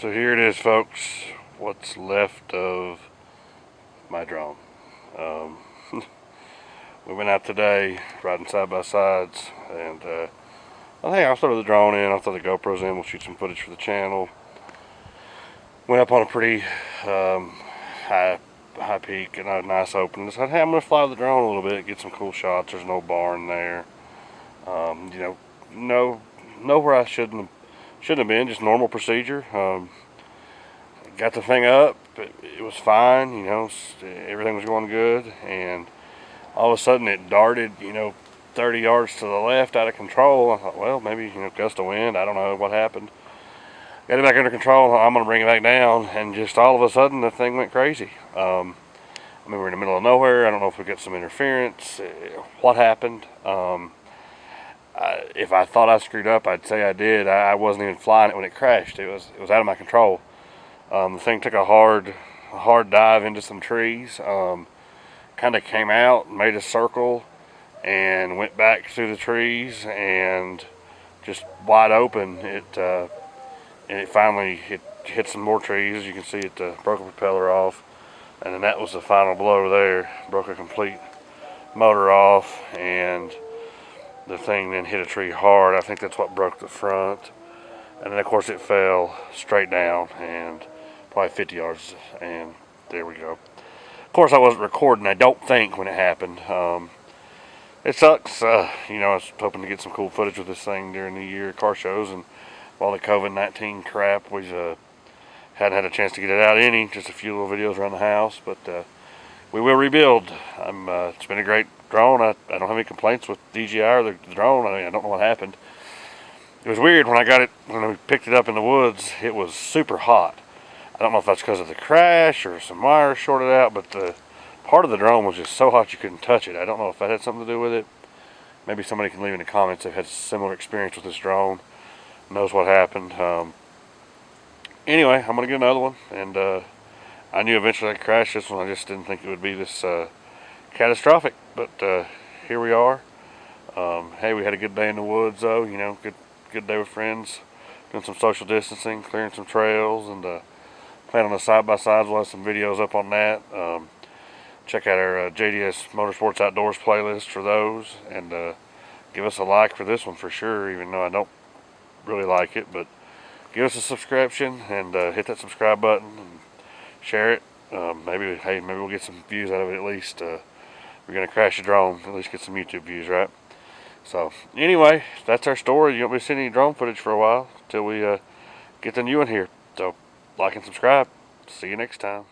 So here it is, folks. What's left of my drone. Um, we went out today riding side by sides, and I think I'll throw the drone in. I'll throw the GoPros in. We'll shoot some footage for the channel. Went up on a pretty high peak and a nice opening. Decided, hey, I'm gonna fly the drone a little bit, get some cool shots. There's no barn there. Know where I shouldn't have been. Just normal procedure. Got the thing up, it was fine, everything was going good, and all of a sudden it darted, 30 yards to the left out of control. I thought, well, maybe, gust of wind, I don't know what happened. Got it back under control, I'm going to bring it back down, and just all of a sudden the thing went crazy. We're in the middle of nowhere. I don't know if we got some interference, what happened. If I thought I screwed up, I'd say I did. I wasn't even flying it when it crashed. It was out of my control. The thing took a hard dive into some trees, kind of came out, made a circle, and went back through the trees, and just wide open. It finally hit some more trees. As you can see, it broke a propeller off, and then that was the final blow there. Broke a complete motor off, and the thing then hit a tree hard. I think that's what broke the front, and then of course it fell straight down and probably 50 yards, and there we go. Of course, I wasn't recording, I don't think, when it happened. It sucks. I was hoping to get some cool footage with this thing during the year car shows, and while the COVID-19 crap, we hadn't had a chance to get it out any, just a few little videos around the house, but we will rebuild. It's been a great drone. I don't have any complaints with DJI or the drone. I don't know what happened. It was weird when we picked it up in the woods, it was super hot. I don't know if that's because of the crash or some wires shorted out, but the part of the drone was just so hot you couldn't touch it. I don't know if that had something to do with it. Maybe somebody can leave in the comments if they've had a similar experience with this drone, knows what happened. Anyway, I'm going to get another one, and I knew eventually I'd crash this one. I just didn't think it would be this catastrophic, but here we are. Hey, we had a good day in the woods, though. Good day with friends, doing some social distancing, clearing some trails, and playing on the side-by-sides. We'll have some videos up on that. Check out our JDS Motorsports Outdoors playlist for those, and give us a like for this one for sure, even though I don't really like it. But give us a subscription, and hit that subscribe button and share it. Maybe we'll get some views out of it at least. We're going to crash the drone, at least get some YouTube views, right? So anyway, that's our story. You won't be seeing any drone footage for a while until we get the new one here. So like and subscribe. See you next time.